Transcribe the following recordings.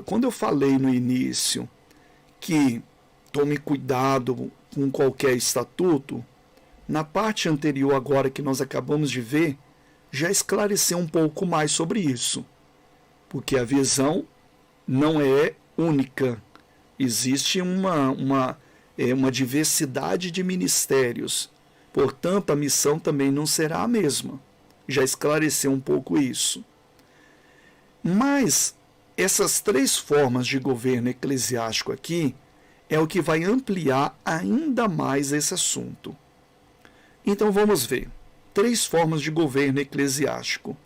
quando eu falei no início que tome cuidado com qualquer estatuto, na parte anterior agora que nós acabamos de ver, já esclareceu um pouco mais sobre isso. Porque a visão não é única. Existe uma diversidade de ministérios. Portanto, a missão também não será a mesma. Já esclareceu um pouco isso. Mas essas 3 formas de governo eclesiástico aqui é o que vai ampliar ainda mais esse assunto. Então vamos ver. 3 formas de governo eclesiástico.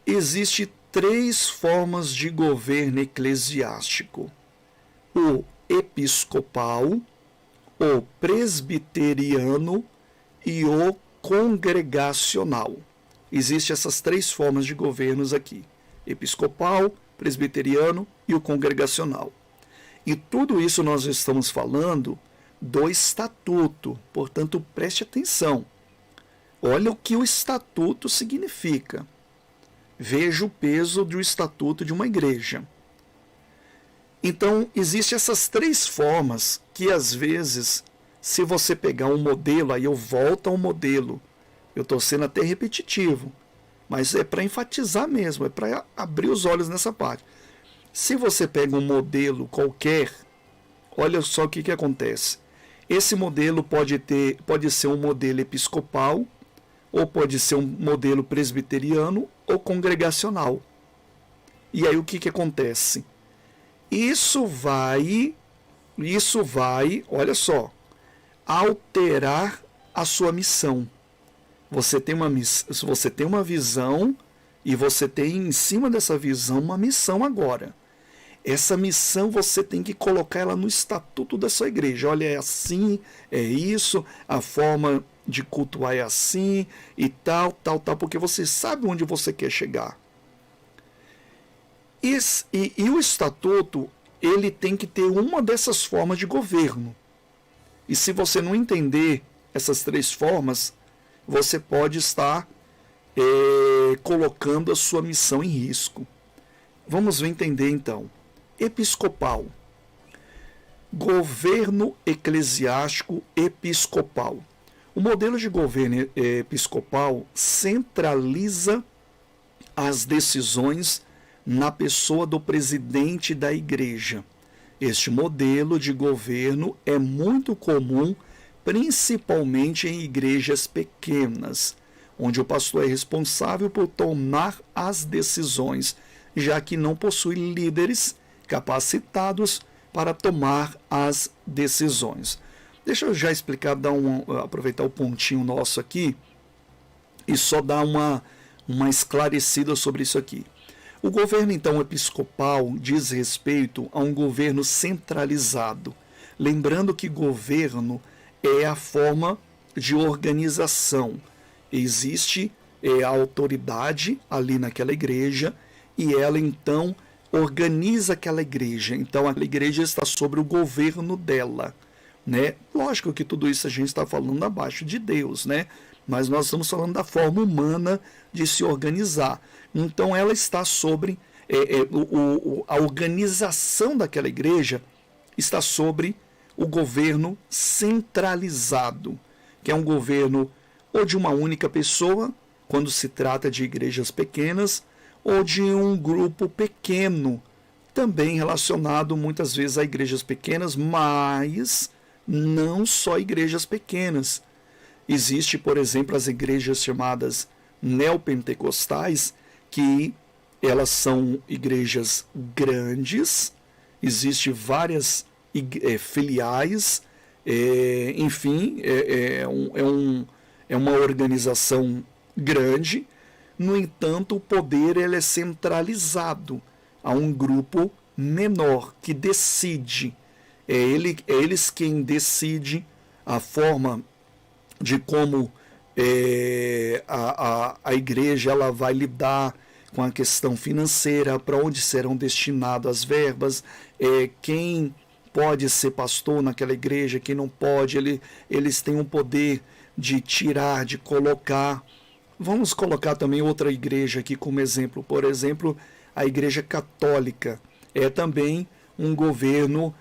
Existem 3 formas de governo eclesiástico: o episcopal, o presbiteriano e o congregacional. Existem essas 3 formas de governos aqui: episcopal, presbiteriano e o congregacional. E tudo isso nós estamos falando do estatuto, portanto preste atenção. Olha o que o estatuto significa. Veja o peso do estatuto de uma igreja. Então, existem essas 3 formas que, às vezes, se você pegar um modelo, aí eu volto ao modelo. Eu estou sendo até repetitivo, mas é para enfatizar mesmo, é para abrir os olhos nessa parte. Se você pega um modelo qualquer, olha só o que acontece. Esse modelo pode ser um modelo episcopal, ou pode ser um modelo presbiteriano ou congregacional. E aí o que acontece? Isso vai, olha só, alterar a sua missão. Você tem uma visão e você tem em cima dessa visão uma missão agora. Essa missão você tem que colocar ela no estatuto da sua igreja. Olha, é assim, é isso, a forma de cultuar é assim e tal, porque você sabe onde você quer chegar. E o estatuto, ele tem que ter uma dessas formas de governo. E se você não entender essas 3 formas, você pode estar colocando a sua missão em risco. Vamos entender então. Episcopal. Governo eclesiástico episcopal. O modelo de governo episcopal centraliza as decisões na pessoa do presidente da igreja. Este modelo de governo é muito comum, principalmente em igrejas pequenas, onde o pastor é responsável por tomar as decisões, já que não possui líderes capacitados para tomar as decisões. Deixa eu já explicar, aproveitar o pontinho nosso aqui e só dar uma esclarecida sobre isso aqui. O governo, então, episcopal diz respeito a um governo centralizado. Lembrando que governo é a forma de organização. Existe a autoridade ali naquela igreja e ela, então, organiza aquela igreja. Então, a igreja está sobre o governo dela, né? Lógico que tudo isso a gente está falando abaixo de Deus, né? Mas nós estamos falando da forma humana de se organizar. Então, ela está sobre a organização daquela igreja está sobre o governo centralizado, que é um governo ou de uma única pessoa, quando se trata de igrejas pequenas, ou de um grupo pequeno, também relacionado muitas vezes a igrejas pequenas, mas não só igrejas pequenas. Existe, por exemplo, as igrejas chamadas neopentecostais, que elas são igrejas grandes, existem várias filiais, enfim, é uma organização grande. No entanto, o poder ele é centralizado a um grupo menor que decide. É eles quem decide a forma de como a igreja ela vai lidar com a questão financeira, para onde serão destinadas as verbas, quem pode ser pastor naquela igreja, quem não pode, eles têm um poder de tirar, de colocar Vamos colocar também outra igreja aqui como exemplo. Por exemplo, a Igreja Católica é também um governo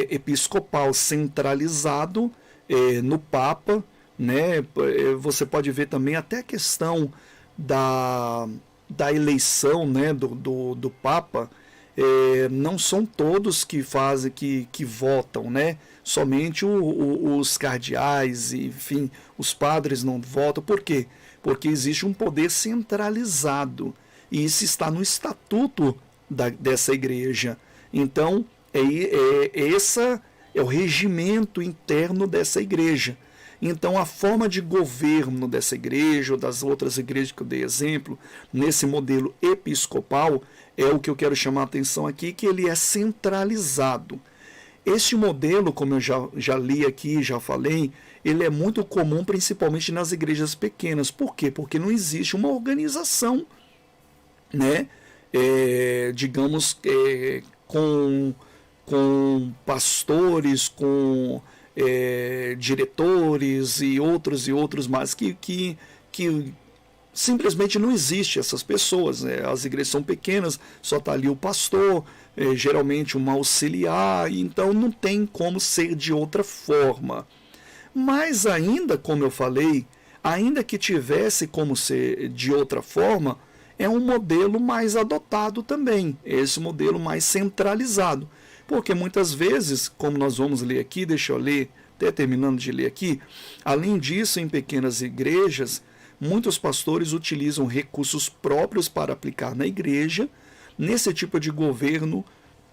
episcopal centralizado no Papa, né? Você pode ver também até a questão da eleição, né, do Papa. Não são todos que fazem, que votam, né? Somente os cardeais, enfim, os padres não votam. Por quê? Porque existe um poder centralizado e isso está no estatuto dessa igreja. Então, essa é o regimento interno dessa igreja. Então, a forma de governo dessa igreja ou das outras igrejas que eu dei exemplo, nesse modelo episcopal, é o que eu quero chamar a atenção aqui, que ele é centralizado. Este modelo, como eu já li aqui, já falei, ele é muito comum principalmente nas igrejas pequenas. Por quê? Porque não existe uma organização, né? Digamos, com pastores, com diretores e outros mais, que simplesmente não existe essas pessoas, né? As igrejas são pequenas, só está ali o pastor, geralmente um auxiliar, então não tem como ser de outra forma. Mas ainda, como eu falei, ainda que tivesse como ser de outra forma, é um modelo mais adotado também, esse modelo mais centralizado. Porque muitas vezes, como nós vamos ler aqui, deixa eu ler, até terminando de ler aqui, além disso, em pequenas igrejas, muitos pastores utilizam recursos próprios para aplicar na igreja. Nesse tipo de governo,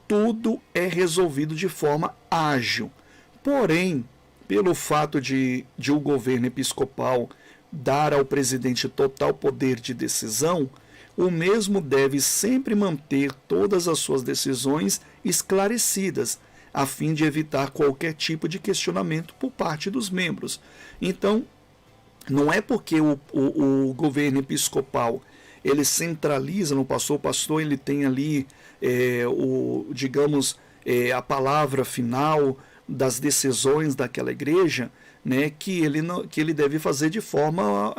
tudo é resolvido de forma ágil. Porém, pelo fato de o governo episcopal dar ao presidente total poder de decisão, o mesmo deve sempre manter todas as suas decisões esclarecidas, a fim de evitar qualquer tipo de questionamento por parte dos membros. Então, não é porque o governo episcopal ele centraliza no pastor, o pastor ele tem ali a palavra final das decisões daquela igreja, né, que ele deve fazer de forma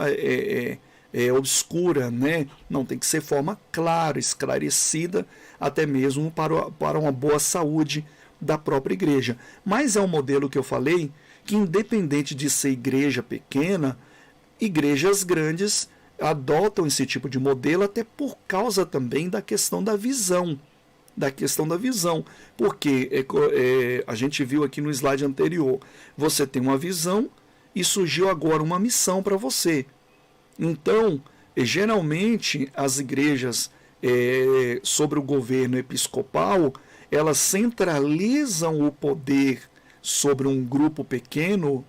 obscura, né? Não, tem que ser forma clara, esclarecida, até mesmo para uma boa saúde da própria igreja. Mas é um modelo que eu falei que, independente de ser igreja pequena, igrejas grandes adotam esse tipo de modelo, até por causa também da questão da visão. Porque a gente viu aqui no slide anterior, você tem uma visão e surgiu agora uma missão para você. Então, geralmente, as igrejas sobre o governo episcopal, elas centralizam o poder sobre um grupo pequeno,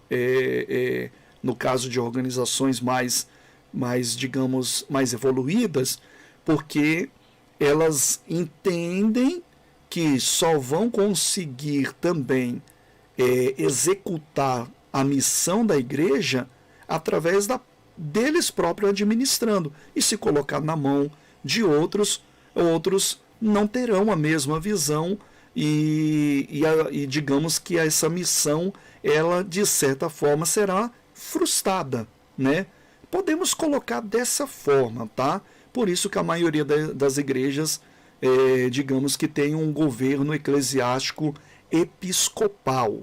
no caso de organizações mais, digamos, mais evoluídas, porque elas entendem que só vão conseguir também executar a missão da igreja através deles próprios administrando. E se colocar na mão de outros não terão a mesma visão e digamos que essa missão, ela de certa forma será frustrada, né? Podemos colocar dessa forma, tá? Por isso que a maioria das igrejas, digamos que tem um governo eclesiástico episcopal.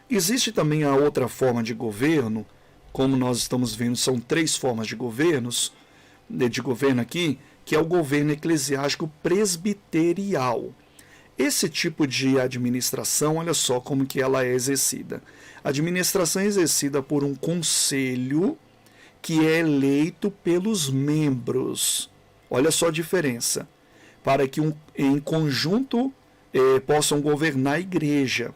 Existe também a outra forma de governo, como nós estamos vendo, são 3 formas de governo aqui, que é o governo eclesiástico presbiterial. Esse tipo de administração, olha só como que ela é exercida. A administração é exercida por um conselho que é eleito pelos membros. Olha só a diferença. Para que em conjunto possam governar a igreja.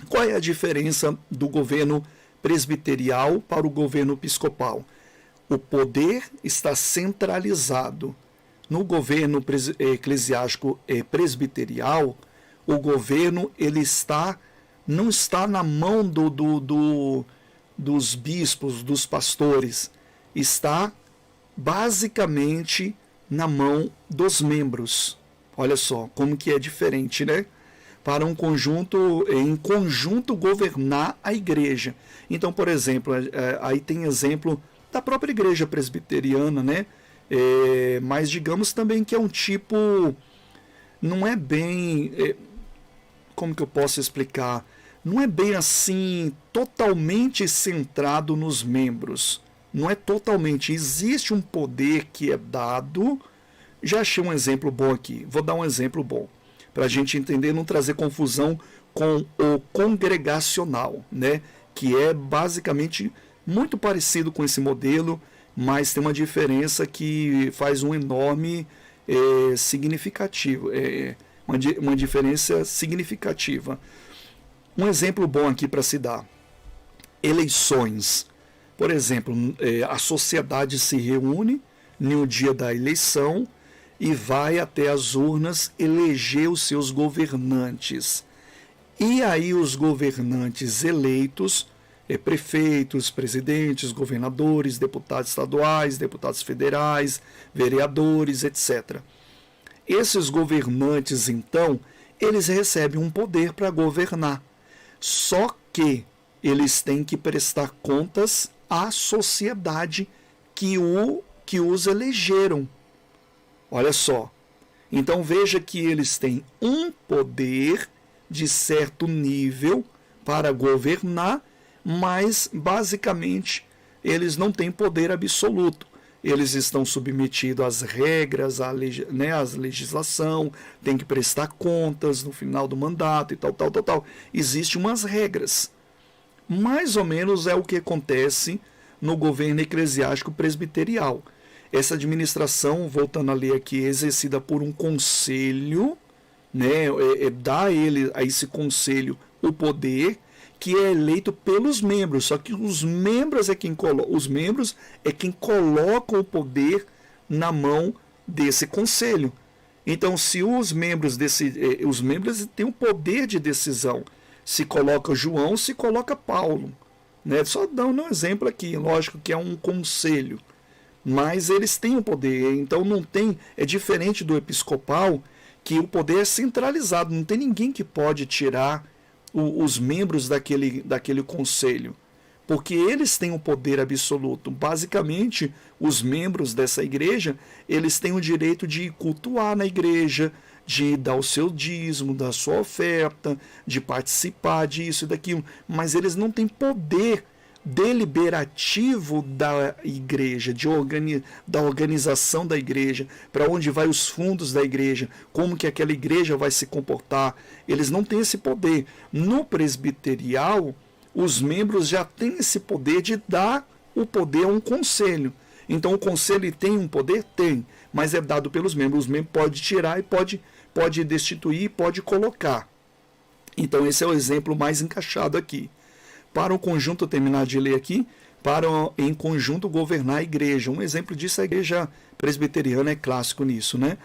Qual é a diferença do governo presbiterial para o governo episcopal? O poder está centralizado. No governo eclesiástico presbiterial, o governo não está na mão dos bispos, dos pastores, está basicamente na mão dos membros. Olha só como que é diferente, né? Para em conjunto governar a igreja. Então, por exemplo, aí tem exemplo da própria igreja presbiteriana, né? Mas digamos também que é um tipo, não é bem, como que eu posso explicar? Não é bem assim totalmente centrado nos membros. Não é totalmente. Existe um poder que é dado. Já achei um exemplo bom aqui. Vou dar um exemplo bom para a gente entender, não trazer confusão com o congregacional, né? Que é basicamente muito parecido com esse modelo, mas tem uma diferença que faz um enorme significativo, uma diferença significativa. Um exemplo bom aqui para se dar: eleições. Por exemplo, a sociedade se reúne no dia da eleição e vai até as urnas eleger os seus governantes. E aí os governantes eleitos, prefeitos, presidentes, governadores, deputados estaduais, deputados federais, vereadores, etc. Esses governantes, então, eles recebem um poder para governar. Só que eles têm que prestar contas à sociedade que os elegeram. Olha só. Então veja que eles têm um poder de certo nível para governar, mas basicamente eles não têm poder absoluto. Eles estão submetidos às regras, à legislação, têm que prestar contas no final do mandato e tal. Existem umas regras. Mais ou menos é o que acontece no governo eclesiástico presbiterial. Essa administração, voltando a ler aqui, é exercida por um conselho, né? Dá a esse conselho o poder, que é eleito pelos membros, só que os membros é quem coloca o poder na mão desse conselho. Então, se os membros têm o poder de decisão, se coloca João, se coloca Paulo, né? Só dando um exemplo aqui, lógico que é um conselho, mas eles têm o poder. Então não tem, é diferente do episcopal, que o poder é centralizado, não tem ninguém que pode tirar os membros daquele conselho, porque eles têm o poder absoluto. Basicamente, os membros dessa igreja, eles têm o direito de cultuar na igreja, de dar o seu dízimo, da sua oferta, de participar disso e daquilo, mas eles não têm poder deliberativo da igreja, da organização da igreja, para onde vai os fundos da igreja, como que aquela igreja vai se comportar. Eles não têm esse poder. No presbiterial, os membros já têm esse poder de dar o poder a um conselho. Então o conselho tem um poder? Tem, mas é dado pelos membros. Os membros podem tirar e pode destituir, pode colocar. Então esse é o exemplo mais encaixado aqui. Para o conjunto, terminar de ler aqui, para em conjunto governar a igreja. Um exemplo disso, a igreja presbiteriana é clássico nisso, né?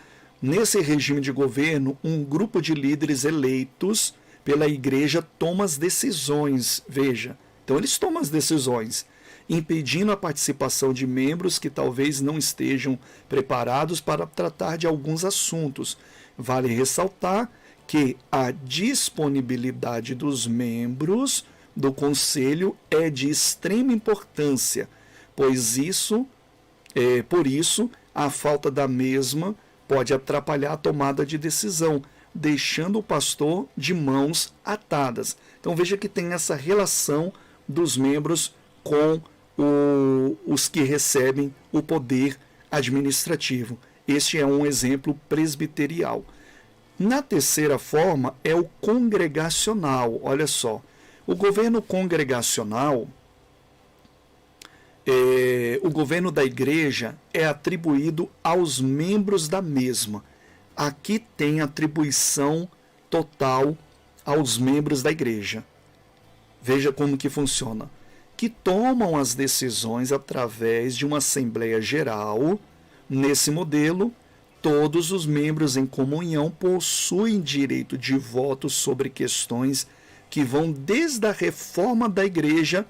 Nesse regime de governo, um grupo de líderes eleitos pela igreja toma as decisões, veja. Então eles tomam as decisões, impedindo a participação de membros que talvez não estejam preparados para tratar de alguns assuntos. Vale ressaltar que a disponibilidade dos membros do conselho é de extrema importância, pois por isso a falta da mesma pode atrapalhar a tomada de decisão, deixando o pastor de mãos atadas. Então veja que tem essa relação dos membros com os que recebem o poder administrativo. Este é um exemplo presbiterial. Na terceira forma é o congregacional. Olha só. O governo congregacional, o governo da igreja é atribuído aos membros da mesma. Aqui tem atribuição total aos membros da igreja. Veja como que funciona. Que tomam as decisões através de uma assembleia geral. Nesse modelo, todos os membros em comunhão possuem direito de voto sobre questões que vão desde a reforma da igreja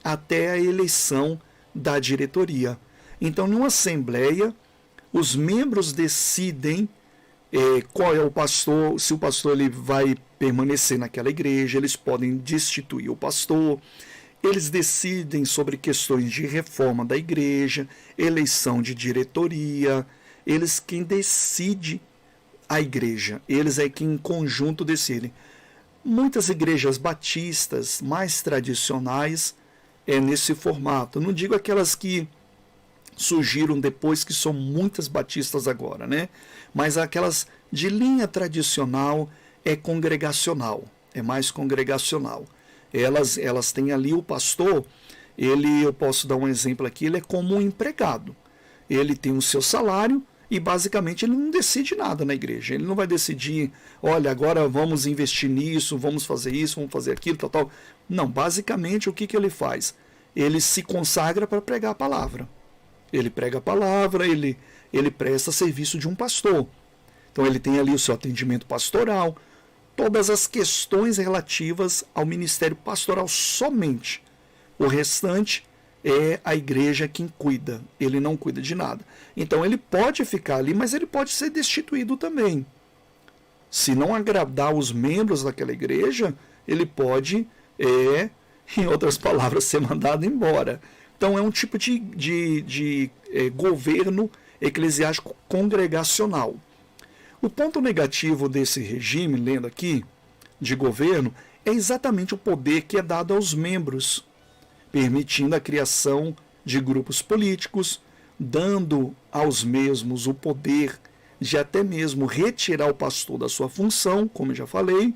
até a eleição da diretoria. Então, numa assembleia, os membros decidem qual é o pastor, se o pastor ele vai permanecer naquela igreja, eles podem destituir o pastor, Eles decidem sobre questões de reforma da igreja, eleição de diretoria, eles quem decide a igreja, eles é quem em conjunto decidem. Muitas igrejas batistas mais tradicionais é nesse formato. Não digo aquelas que surgiram depois, que são muitas batistas agora, né? Mas aquelas de linha tradicional é congregacional, é mais congregacional. Elas têm ali o pastor, eu posso dar um exemplo aqui, ele é como um empregado. Ele tem o seu salário e basicamente ele não decide nada na igreja. Ele não vai decidir, olha, agora vamos investir nisso, vamos fazer isso, vamos fazer aquilo, tal, tal. Não, basicamente o que ele faz? Ele se consagra para pregar a palavra. Ele prega a palavra, ele presta serviço de um pastor. Então ele tem ali o seu atendimento pastoral, todas as questões relativas ao ministério pastoral somente. O restante é a igreja quem cuida, ele não cuida de nada. Então ele pode ficar ali, mas ele pode ser destituído também. Se não agradar os membros daquela igreja, ele pode, em outras palavras, ser mandado embora. Então é um tipo de governo eclesiástico congregacional. O ponto negativo desse regime, lendo aqui, de governo, é exatamente o poder que é dado aos membros, permitindo a criação de grupos políticos, dando aos mesmos o poder de até mesmo retirar o pastor da sua função, como eu já falei,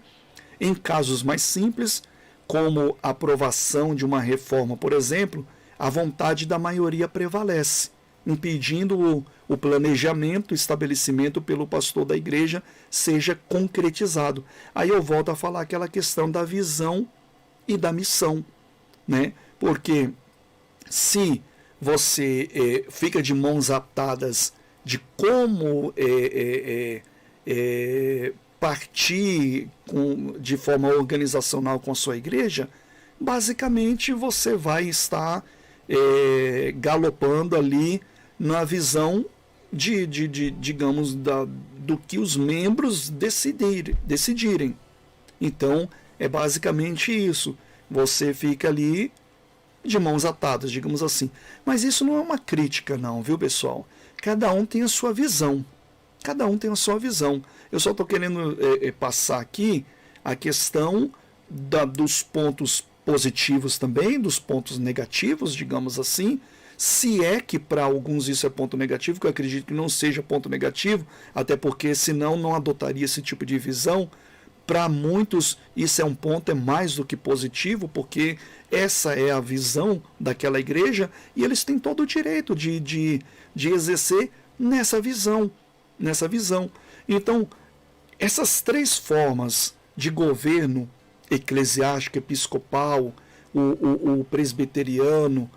em casos mais simples, como a aprovação de uma reforma, por exemplo, a vontade da maioria prevalece, impedindo o planejamento, o estabelecimento pelo pastor da igreja seja concretizado. Aí eu volto a falar aquela questão da visão e da missão, né? Porque se você fica de mãos atadas de como partir de forma organizacional com a sua igreja, basicamente você vai estar galopando ali na visão digamos, do que os membros decidirem. Então, é basicamente isso. Você fica ali de mãos atadas, digamos assim. Mas isso não é uma crítica, não, viu, pessoal? Cada um tem a sua visão. Cada um tem a sua visão. Eu só estou querendo passar aqui a questão dos pontos positivos também, dos pontos negativos, digamos assim. Se é que para alguns isso é ponto negativo, que eu acredito que não seja ponto negativo, até porque senão não adotaria esse tipo de visão. Para muitos isso é um ponto, é mais do que positivo, porque essa é a visão daquela igreja e eles têm todo o direito de exercer nessa visão. Então, essas três formas de governo eclesiástico, episcopal, o presbiteriano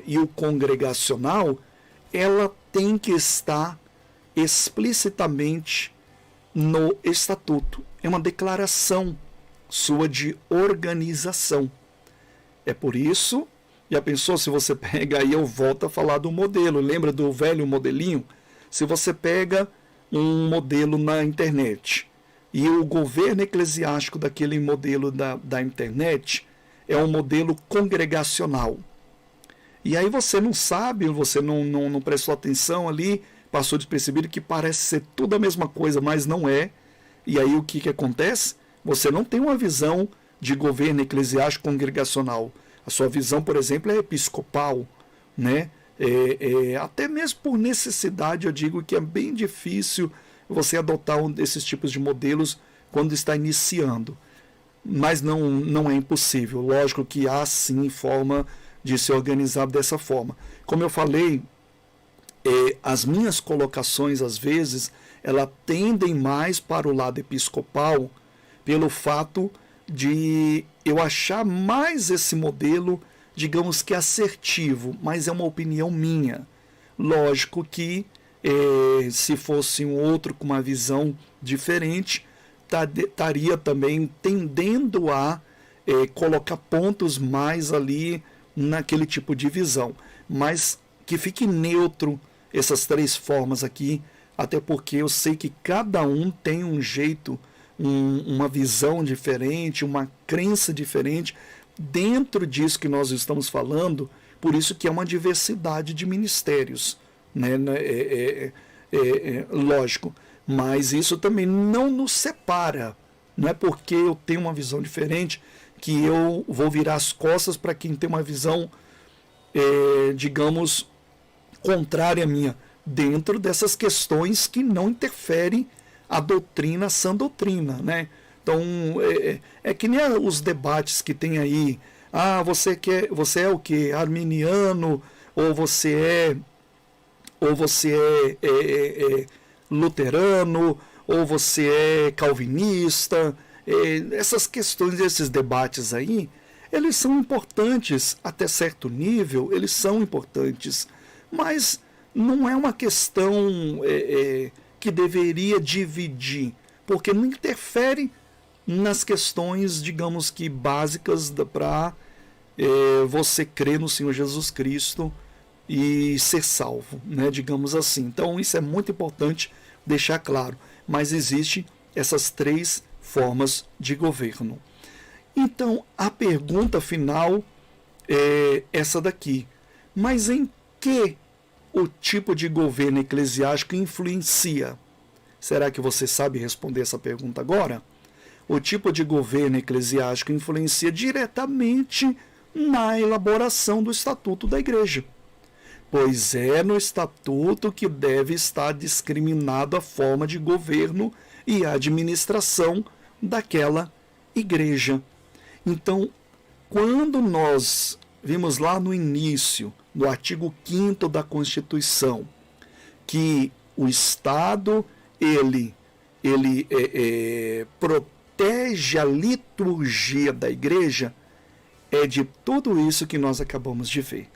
e o congregacional, ela tem que estar explicitamente no estatuto. É uma declaração sua de organização. É por isso, já pensou, se você pega, aí eu volto a falar do modelo, lembra do velho modelinho? Se você pega um modelo na internet e o governo eclesiástico daquele modelo da internet é um modelo congregacional. E aí você não sabe, você não prestou atenção ali, passou despercebido que parece ser tudo a mesma coisa, mas não é. E aí o que acontece? Você não tem uma visão de governo eclesiástico congregacional. A sua visão, por exemplo, é episcopal, né? Até mesmo por necessidade, eu digo que é bem difícil você adotar um desses tipos de modelos quando está iniciando. Mas não é impossível. Lógico que há sim forma de se organizar dessa forma. Como eu falei, as minhas colocações, às vezes, elas tendem mais para o lado episcopal, pelo fato de eu achar mais esse modelo, digamos que assertivo, mas é uma opinião minha. Lógico que se fosse um outro com uma visão diferente, estaria também tendendo a colocar pontos mais ali naquele tipo de visão. Mas que fique neutro essas três formas aqui, até porque eu sei que cada um tem um jeito, uma visão diferente, uma crença diferente, dentro disso que nós estamos falando, por isso que é uma diversidade de ministérios, né? Lógico, mas isso também não nos separa. Não é porque eu tenho uma visão diferente que eu vou virar as costas para quem tem uma visão, digamos, contrária à minha, dentro dessas questões que não interferem a doutrina, a sã doutrina, né? Então, é que nem os debates que tem aí. Ah, você é o quê? Arminiano? Ou você é luterano? Ou você é calvinista? Essas questões, esses debates aí, eles são importantes até certo nível, eles são importantes, mas não é uma questão que deveria dividir, porque não interfere nas questões, digamos que básicas para você crer no Senhor Jesus Cristo e ser salvo, né, digamos assim. Então isso é muito importante deixar claro, mas existem essas três formas de governo. Então a pergunta final é essa daqui: mas em que o tipo de governo eclesiástico influencia? Será que você sabe responder essa pergunta agora? O tipo de governo eclesiástico influencia diretamente na elaboração do estatuto da igreja, pois é no estatuto que deve estar discriminado a forma de governo e administração daquela igreja. Então, quando nós vimos lá no início, no artigo 5º da Constituição, que o Estado ele protege a liturgia da igreja, é de tudo isso que nós acabamos de ver.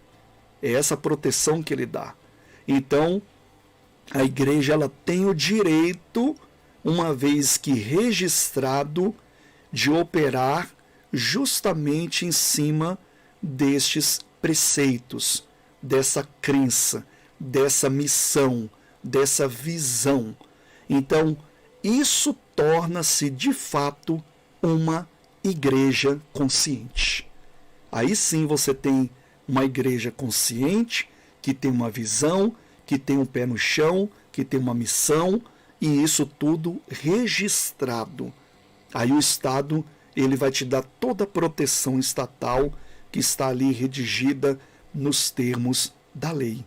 É essa proteção que ele dá. Então, a igreja ela tem o direito, uma vez que registrado, de operar justamente em cima destes preceitos, dessa crença, dessa missão, dessa visão. Então, isso torna-se de fato uma igreja consciente. Aí sim você tem uma igreja consciente, que tem uma visão, que tem um pé no chão, que tem uma missão, e isso tudo registrado. Aí o Estado ele vai te dar toda a proteção estatal que está ali redigida nos termos da lei.